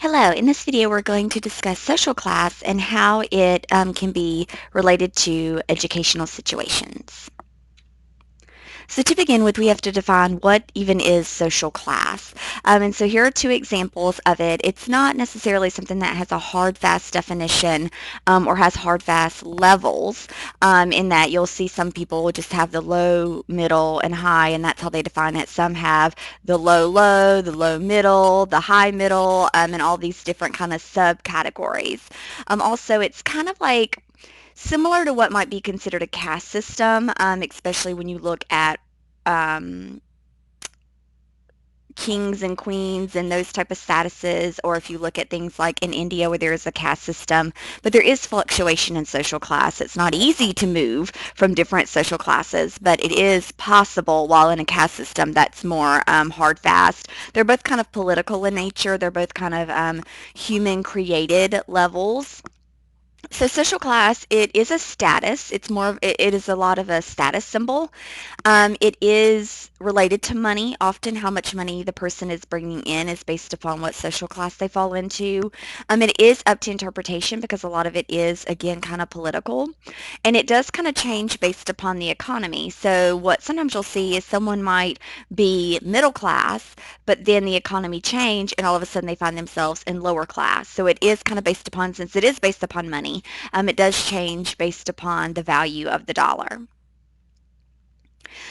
Hello, in this video we're going to discuss social class and how it can be related to educational situations. So to begin with, we have to define what even is social class. And so here are two examples of it. It's not necessarily something that has a hard, fast definition or has hard, fast levels in that you'll see some people just have the low, middle, and high, and that's how they define it. Some have the low, low, the low, middle, the high, middle, and all these different kind of subcategories. Also, it's kind of like similar to what might be considered a caste system, especially when you look at um, kings and queens and those type of statuses, or if you look at things like in India where there is a caste system, but there is fluctuation in social class. It's not easy to move from different social classes, but it is possible while in a caste system that's more hard fast. They're both kind of political in nature. They're both kind of human created levels. So social class, it is a status. It's more of, it is a lot of a status symbol. It is related to money. Often how much money the person is bringing in is based upon what social class they fall into. It is up to interpretation because a lot of it is, again, kind of political. And it does kind of change based upon the economy. So what sometimes you'll see is someone might be middle class, but then the economy change and all of a sudden they find themselves in lower class. So it is kind of based upon, since it is based upon money, it does change based upon the value of the dollar.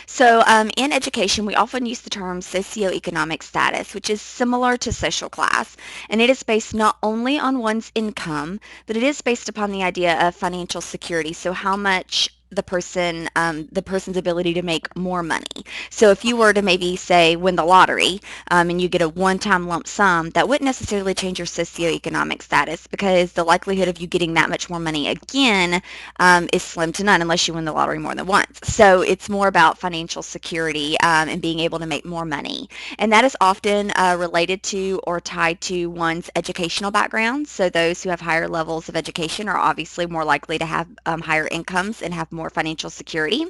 So in education, we often use the term socioeconomic status, which is similar to social class, and it is based not only on one's income, but it is based upon the idea of financial security. So how much the person's ability to make more money. So if you were to maybe say win the lottery and you get a one-time lump sum, that wouldn't necessarily change your socioeconomic status because the likelihood of you getting that much more money again is slim to none unless you win the lottery more than once. So it's more about financial security and being able to make more money. And that is often related to or tied to one's educational background. So those who have higher levels of education are obviously more likely to have higher incomes and have more financial security,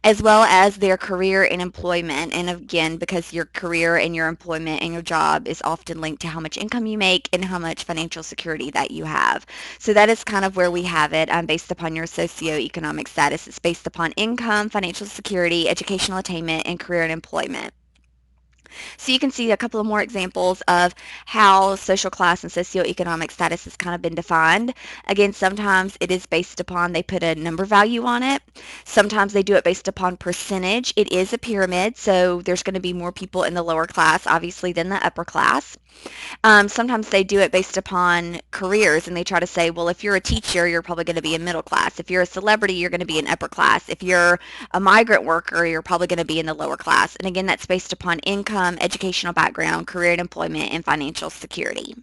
as well as their career and employment. And again, because your career and your employment and your job is often linked to how much income you make and how much financial security that you have. So that is kind of where we have it based upon your socioeconomic status. It's based upon income, financial security, educational attainment, and career and employment. So you can see a couple of more examples of how social class and socioeconomic status has kind of been defined. Again, sometimes it is based upon, they put a number value on it. Sometimes they do it based upon percentage. It is a pyramid, so there's going to be more people in the lower class, obviously, than the upper class. Sometimes they do it based upon careers, and they try to say, well, if you're a teacher, you're probably going to be in middle class. If you're a celebrity, you're going to be in upper class. If you're a migrant worker, you're probably going to be in the lower class. And again, that's based upon income, educational background, career and employment, and financial security.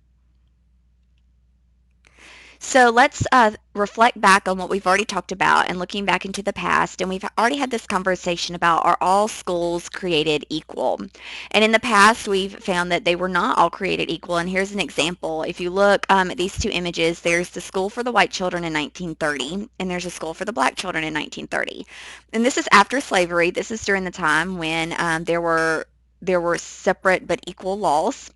So let's reflect back on what we've already talked about and looking back into the past. And we've already had this conversation about, are all schools created equal? And in the past, we've found that they were not all created equal. And here's an example. If you look at these two images, there's the school for the white children in 1930, and there's a school for the black children in 1930. And this is after slavery. This is during the time when there were separate but equal laws.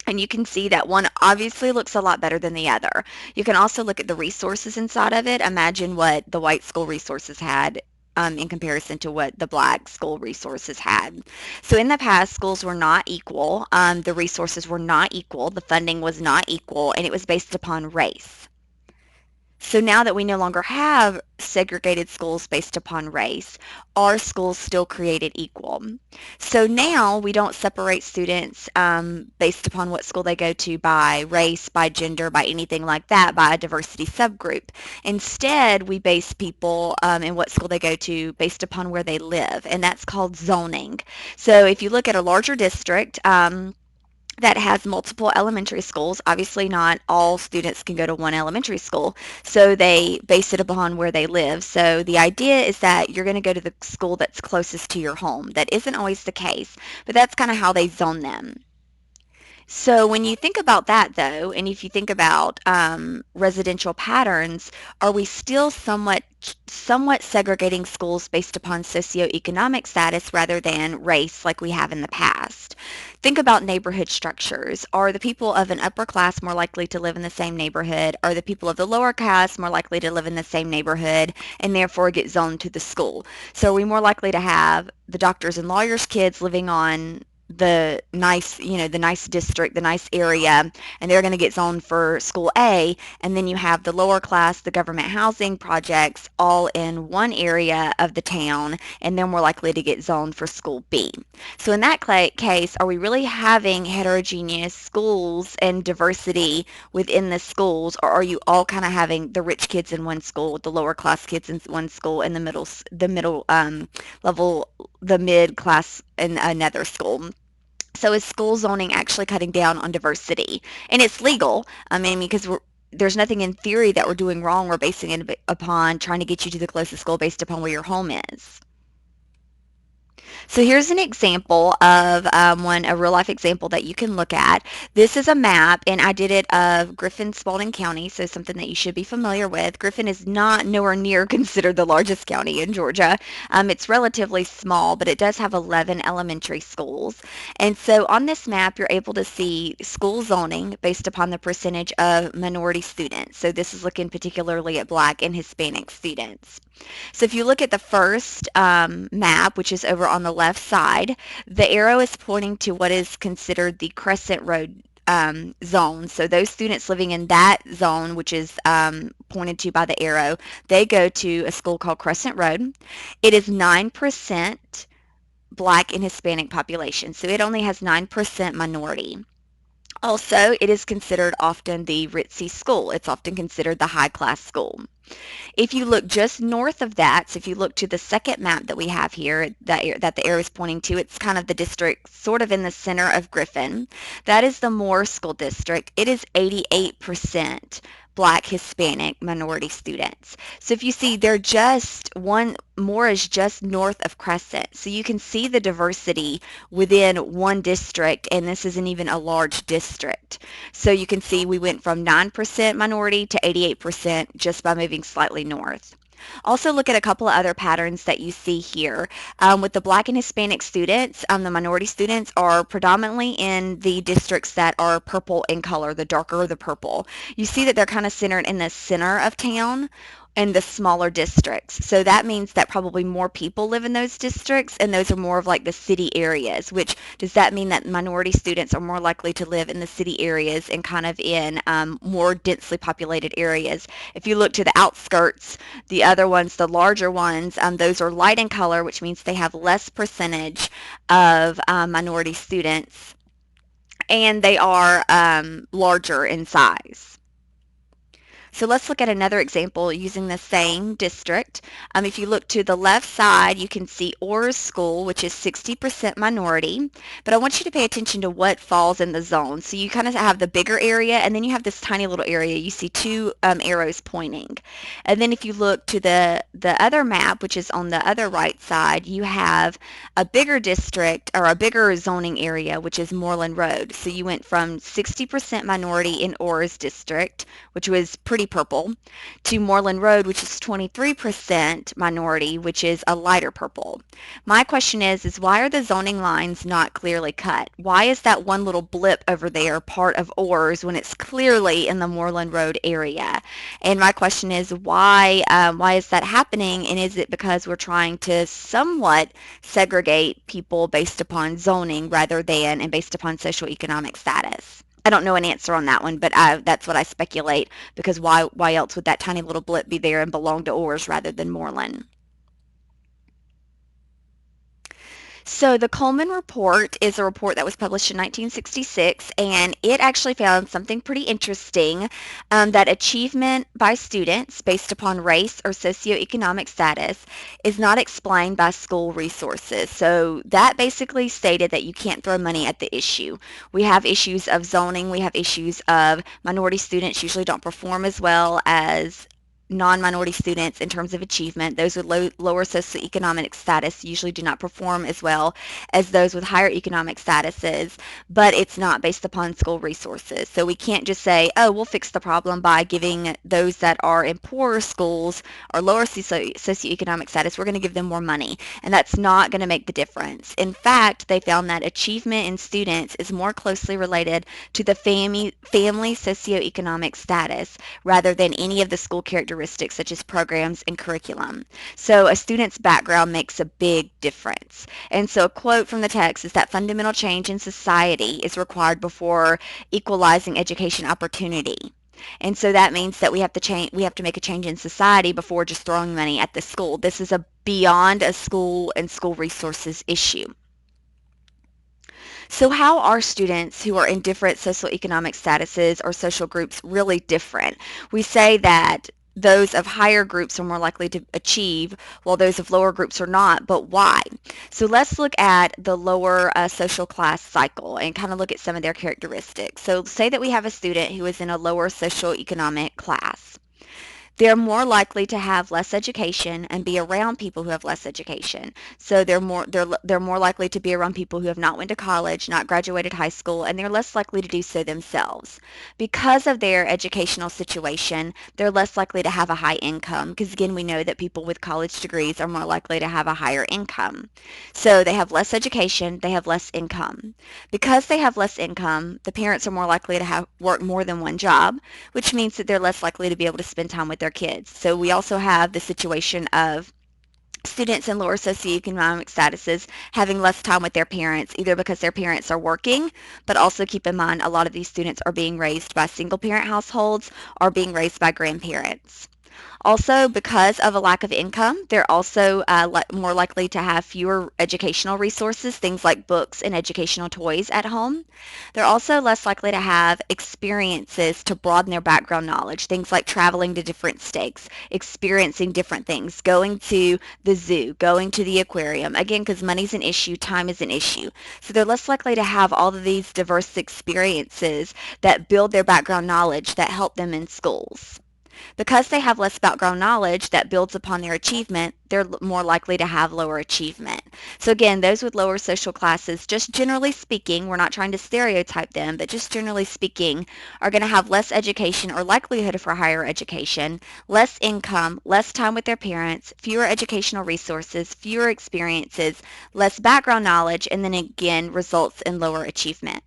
And you can see that one obviously looks a lot better than the other. You can also look at the resources inside of it. Imagine what the white school resources had in comparison to what the black school resources had. So in the past, schools were not equal. The resources were not equal. The funding was not equal, and it was based upon race. So now that we no longer have segregated schools based upon race, are schools still created equal? So now we don't separate students based upon what school they go to by race, by gender, by anything like that, by a diversity subgroup. Instead, we base people in what school they go to based upon where they live, and that's called zoning. So if you look at a larger district, that has multiple elementary schools. Obviously, not all students can go to one elementary school, so they base it upon where they live. So the idea is that you're going to go to the school that's closest to your home. That isn't always the case, but that's kind of how they zone them. So when you think about that, though, and if you think about residential patterns, are we still somewhat segregating schools based upon socioeconomic status rather than race like we have in the past? Think about neighborhood structures. Are the people of an upper class more likely to live in the same neighborhood? Are the people of the lower class more likely to live in the same neighborhood and therefore get zoned to the school? So are we more likely to have the doctors and lawyers' kids living on the nice district, the nice area, and they're going to get zoned for school A, and then you have the lower class, the government housing projects all in one area of the town, and then we're likely to get zoned for school B. So in that case, are we really having heterogeneous schools and diversity within the schools, or are you all kind of having the rich kids in one school, the lower class kids in one school, and the middle level, the mid class in another school? So is school zoning actually cutting down on diversity? And it's legal. I mean, because there's nothing in theory that we're doing wrong. We're basing it upon trying to get you to the closest school based upon where your home is. So here's an example of a real life example that you can look at. This is a map, and I did it of Griffin, Spalding County, so something that you should be familiar with. Griffin is not nowhere near considered the largest county in Georgia. It's relatively small, but it does have 11 elementary schools. And so on this map, you're able to see school zoning based upon the percentage of minority students. So this is looking particularly at Black and Hispanic students. So if you look at the first map, which is over on the left side, the arrow is pointing to what is considered the Crescent Road zone. So those students living in that zone, which is pointed to by the arrow, they go to a school called Crescent Road. It is 9% Black and Hispanic population, so it only has 9% minority. Also, it is considered often the ritzy school. It's often considered the high class school. If you look just north of that, so if you look to the second map that we have here, that the arrow is pointing to, it's kind of the district sort of in the center of Griffin. That is the Moore School District. It is 88% Black, Hispanic, minority students. So if you see, they're just one, Moore is just north of Crescent. So you can see the diversity within one district, and this isn't even a large district. So you can see we went from 9% minority to 88% just by moving slightly north. Also look at a couple of other patterns that you see here. With the Black and Hispanic students, the minority students are predominantly in the districts that are purple in color, the darker the purple. You see that they're kind of centered in the center of town and the smaller districts. So that means that probably more people live in those districts, and those are more of like the city areas, which does that mean that minority students are more likely to live in the city areas and kind of in more densely populated areas. If you look to the outskirts, the other ones, the larger ones, those are light in color, which means they have less percentage of minority students, and they are larger in size. So let's look at another example using the same district. If you look to the left side, you can see Orr's School, which is 60% minority. But I want you to pay attention to what falls in the zone. So you kind of have the bigger area, and then you have this tiny little area. You see two arrows pointing. And then if you look to the other map, which is on the other right side, you have a bigger district or a bigger zoning area, which is Moreland Road. So you went from 60% minority in Orr's district, which was pretty purple, to Moreland Road, which is 23% minority, which is a lighter purple. My question is why are the zoning lines not clearly cut? Why is that one little blip over there part of Orr's when it's clearly in the Moreland Road area? And my question is why is that happening? And is it because we're trying to somewhat segregate people based upon zoning rather than and based upon socioeconomic status? I don't know an answer on that one, but that's what I speculate, because why else would that tiny little blip be there and belong to Orr's rather than Moreland? So the Coleman Report is a report that was published in 1966, and it actually found something pretty interesting, that achievement by students based upon race or socioeconomic status is not explained by school resources. So that basically stated that you can't throw money at the issue. We have issues of zoning. We have issues of minority students usually don't perform as well as non-minority students in terms of achievement. Those with lower socioeconomic status usually do not perform as well as those with higher economic statuses, but it's not based upon school resources. So we can't just say, oh, we'll fix the problem by giving those that are in poorer schools or lower socioeconomic status, we're going to give them more money. And that's not going to make the difference. In fact, they found that achievement in students is more closely related to the family socioeconomic status rather than any of the school characteristics such as programs and curriculum. So a student's background makes a big difference. And so a quote from the text is that fundamental change in society is required before equalizing education opportunity. And so that means that we have to make a change in society before just throwing money at the school. This is a beyond a school and school resources issue. So how are students who are in different socioeconomic statuses or social groups really different? We say that those of higher groups are more likely to achieve, while those of lower groups are not, but why? So let's look at the lower social class cycle and kind of look at some of their characteristics. So say that we have a student who is in a lower socioeconomic class. They're more likely to have less education and be around people who have less education. So they're more likely to be around people who have not went to college, not graduated high school, and they're less likely to do so themselves. Because of their educational situation, they're less likely to have a high income because again, we know that people with college degrees are more likely to have a higher income. So they have less education, they have less income. Because they have less income, the parents are more likely to have work more than one job, which means that they're less likely to be able to spend time with their kids. So we also have the situation of students in lower socioeconomic statuses having less time with their parents, either because their parents are working, but also keep in mind a lot of these students are being raised by single parent households or being raised by grandparents. Also, because of a lack of income, they're also more likely to have fewer educational resources, things like books and educational toys at home. They're also less likely to have experiences to broaden their background knowledge, things like traveling to different states, experiencing different things, going to the zoo, going to the aquarium. Again, because money's an issue, time is an issue. So they're less likely to have all of these diverse experiences that build their background knowledge that help them in schools. Because they have less background knowledge that builds upon their achievement, they're more likely to have lower achievement. So again, those with lower social classes, just generally speaking, we're not trying to stereotype them, but just generally speaking, are going to have less education or likelihood for higher education, less income, less time with their parents, fewer educational resources, fewer experiences, less background knowledge, and then again results in lower achievement.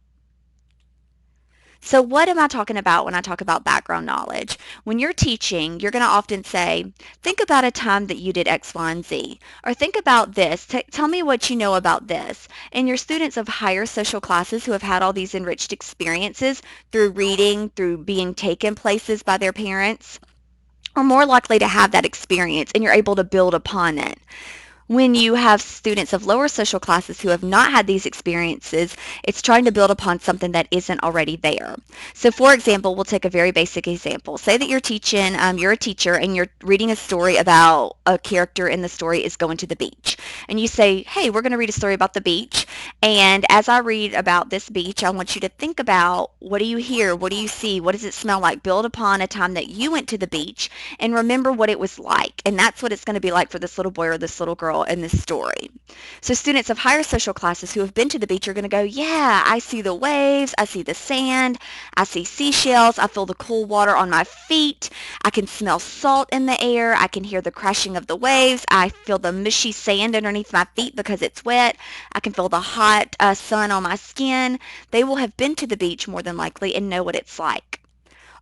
So what am I talking about when I talk about background knowledge? When you're teaching, you're going to often say, think about a time that you did X, Y, and Z. Or think about this. Tell me what you know about this. And your students of higher social classes who have had all these enriched experiences through reading, through being taken places by their parents, are more likely to have that experience and you're able to build upon it. When you have students of lower social classes who have not had these experiences, it's trying to build upon something that isn't already there. So for example, we'll take a very basic example. Say that you're a teacher and you're reading a story about a character in the story is going to the beach. And you say, hey, we're going to read a story about the beach. And as I read about this beach, I want you to think about what do you hear? What do you see? What does it smell like? Build upon a time that you went to the beach and remember what it was like. And that's what it's going to be like for this little boy or this little girl in this story. So students of higher social classes who have been to the beach are going to go, yeah, I see the waves, I see the sand, I see seashells, I feel the cool water on my feet, I can smell salt in the air, I can hear the crashing of the waves, I feel the mushy sand underneath my feet because it's wet, I can feel the hot sun on my skin. They will have been to the beach more than likely and know what it's like.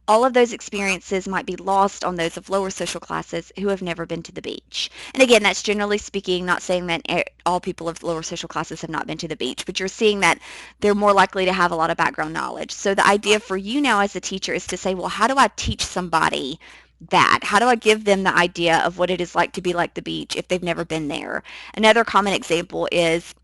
All of those experiences might be lost on those of lower social classes who have never been to the beach. And again, that's generally speaking, not saying that all people of lower social classes have not been to the beach, but you're seeing that they're more likely to have a lot of background knowledge. So the idea for you now as a teacher is to say, well, how do I teach somebody that? How do I give them the idea of what it is like to be like the beach if they've never been there? Another common example is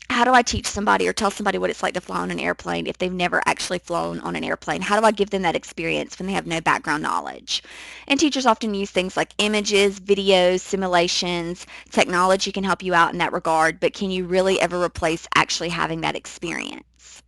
how do I teach somebody or tell somebody what it's like to fly on an airplane if they've never actually flown on an airplane? How do I give them that experience when they have no background knowledge? And teachers often use things like images, videos, simulations. Technology can help you out in that regard, but can you really ever replace actually having that experience?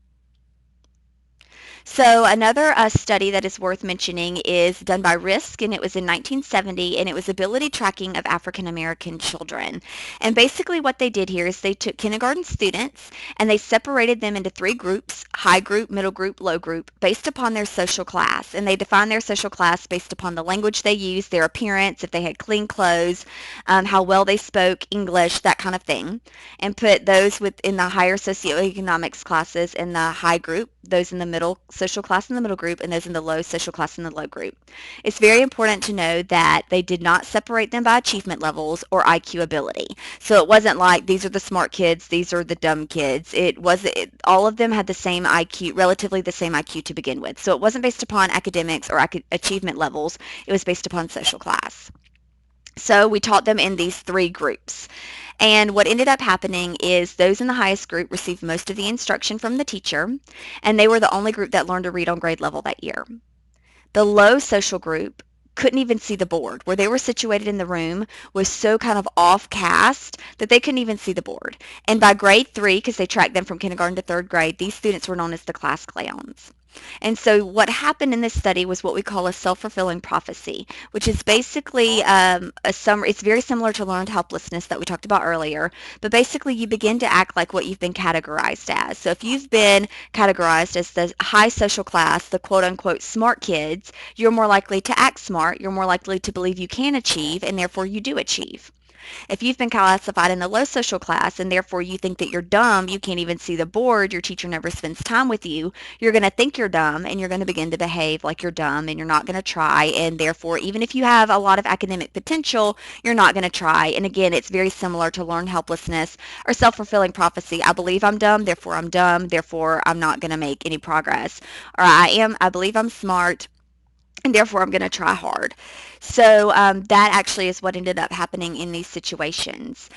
So another study that is worth mentioning is done by Risk, and it was in 1970, and it was ability tracking of African American children. And basically what they did here is they took kindergarten students and they separated them into three groups: high group, middle group, low group, based upon their social class. And they defined their social class based upon the language they used, their appearance, if they had clean clothes, how well they spoke English, that kind of thing, and put those within the higher socioeconomics classes in the high group, those in the middle social class in the middle group, and those in the low social class in the low group. It's very important to know that they did not separate them by achievement levels or IQ ability. So it wasn't like these are the smart kids, these are the dumb kids. All of them had the same IQ, relatively the same IQ to begin with. So it wasn't based upon academics or achievement levels. It was based upon social class. So we taught them in these three groups. And what ended up happening is those in the highest group received most of the instruction from the teacher, and they were the only group that learned to read on grade level that year. The low social group couldn't even see the board. Where they were situated in the room was so kind of off cast that they couldn't even see the board. And by grade 3, because they tracked them from kindergarten to 3rd grade, these students were known as the class clowns. And so what happened in this study was what we call a self-fulfilling prophecy, which is basically a summary. It's very similar to learned helplessness that we talked about earlier, but basically you begin to act like what you've been categorized as. So if you've been categorized as the high social class, the quote-unquote smart kids, you're more likely to act smart, you're more likely to believe you can achieve, and therefore you do achieve. If you've been classified in the low social class and therefore you think that you're dumb, you can't even see the board, your teacher never spends time with you, you're going to think you're dumb and you're going to begin to behave like you're dumb and you're not going to try. And therefore, even if you have a lot of academic potential, you're not going to try. And again, it's very similar to learned helplessness or self-fulfilling prophecy. I believe I'm dumb, therefore I'm not going to make any progress. Or I believe I'm smart, and therefore I'm going to try hard. So that actually is what ended up happening in these situations.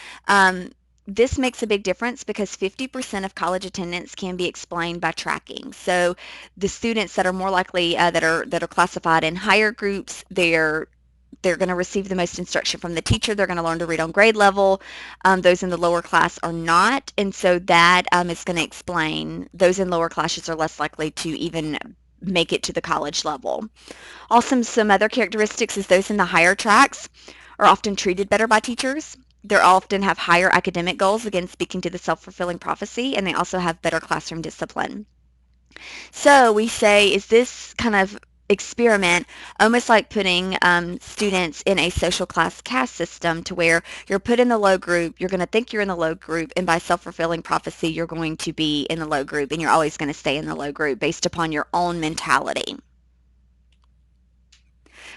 This makes a big difference because 50% of college attendance can be explained by tracking. So the students that are more likely that are classified in higher groups, they're going to receive the most instruction from the teacher. They're going to learn to read on grade level. Those in the lower class are not, and so that is going to explain those in lower classes are less likely to even make it to the college level. Also, some other characteristics is those in the higher tracks are often treated better by teachers. They often have higher academic goals, again speaking to the self-fulfilling prophecy, and they also have better classroom discipline. So we say, is this kind of experiment almost like putting students in a social class caste system to where you're put in the low group, you're going to think you're in the low group, and by self-fulfilling prophecy, you're going to be in the low group, and you're always going to stay in the low group based upon your own mentality.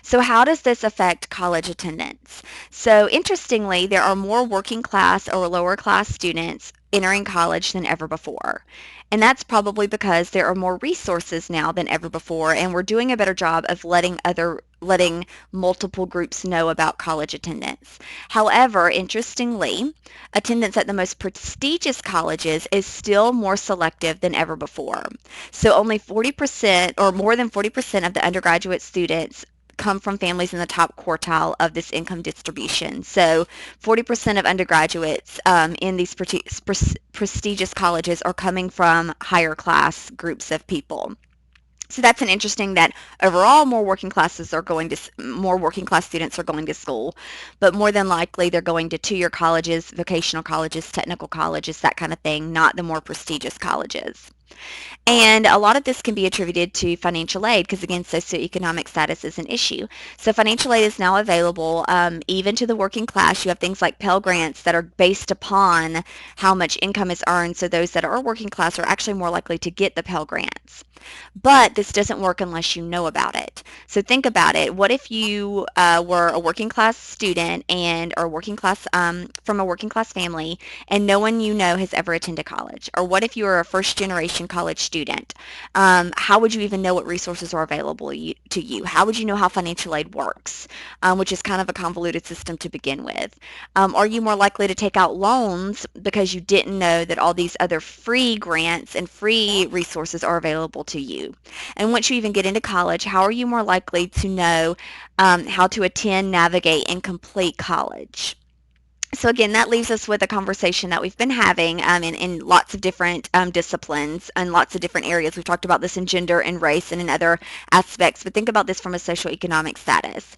So how does this affect college attendance? So interestingly, there are more working class or lower class students entering college than ever before. And that's probably because there are more resources now than ever before, and we're doing a better job of letting multiple groups know about college attendance. However, interestingly, attendance at the most prestigious colleges is still more selective than ever before. So only 40% or more than 40% of the undergraduate students come from families in the top quartile of this income distribution. So 40% of undergraduates in these prestigious colleges are coming from higher class groups of people. So that's an interesting that overall more working class students are going to school, but more than likely they're going to two-year colleges, vocational colleges, technical colleges, that kind of thing, not the more prestigious colleges. And a lot of this can be attributed to financial aid because, again, socioeconomic status is an issue. So financial aid is now available even to the working class. You have things like Pell Grants that are based upon how much income is earned. So those that are working class are actually more likely to get the Pell Grants. But this doesn't work unless you know about it. So think about it. What if you were a working class student and or working class from a working class family, and no one you know has ever attended college? Or what if you were a first generation college student? How would you even know what resources are available to you? How would you know how financial aid works, which is kind of a convoluted system to begin with? Are you more likely to take out loans because you didn't know that all these other free grants and free resources are available to you? And once you even get into college, how are you more likely to know how to attend, navigate, and complete college? So again, that leaves us with a conversation that we've been having in lots of different disciplines and lots of different areas. We've talked about this in gender and race and in other aspects, but think about this from a socioeconomic status.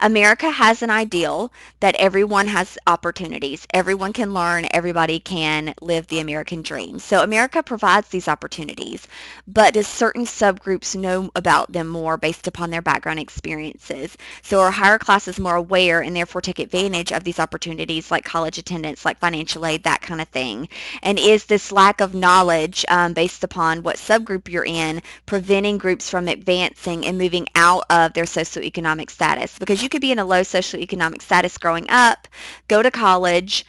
America has an ideal that everyone has opportunities. Everyone can learn. Everybody can live the American dream. So America provides these opportunities, but does certain subgroups know about them more based upon their background experiences? So are higher classes more aware and therefore take advantage of these opportunities like college attendance, like financial aid, that kind of thing? And is this lack of knowledge based upon what subgroup you're in preventing groups from advancing and moving out of their socioeconomic status? Because you could be in a low socioeconomic status growing up, go to college,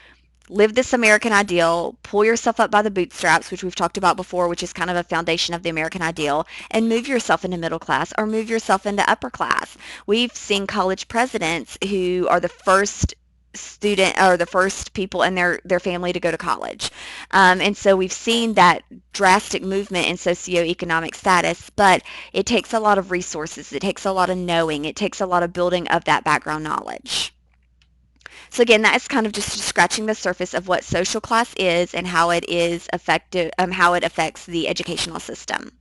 live this American ideal, pull yourself up by the bootstraps, which we've talked about before, which is kind of a foundation of the American ideal, and move yourself into middle class or move yourself into upper class. We've seen college presidents who are the first student or the first people in their family to go to college. And so we've seen that drastic movement in socioeconomic status, but it takes a lot of resources. It takes a lot of knowing. It takes a lot of building of that background knowledge. So again, that is kind of just scratching the surface of what social class is and how it is effective, how it affects the educational system.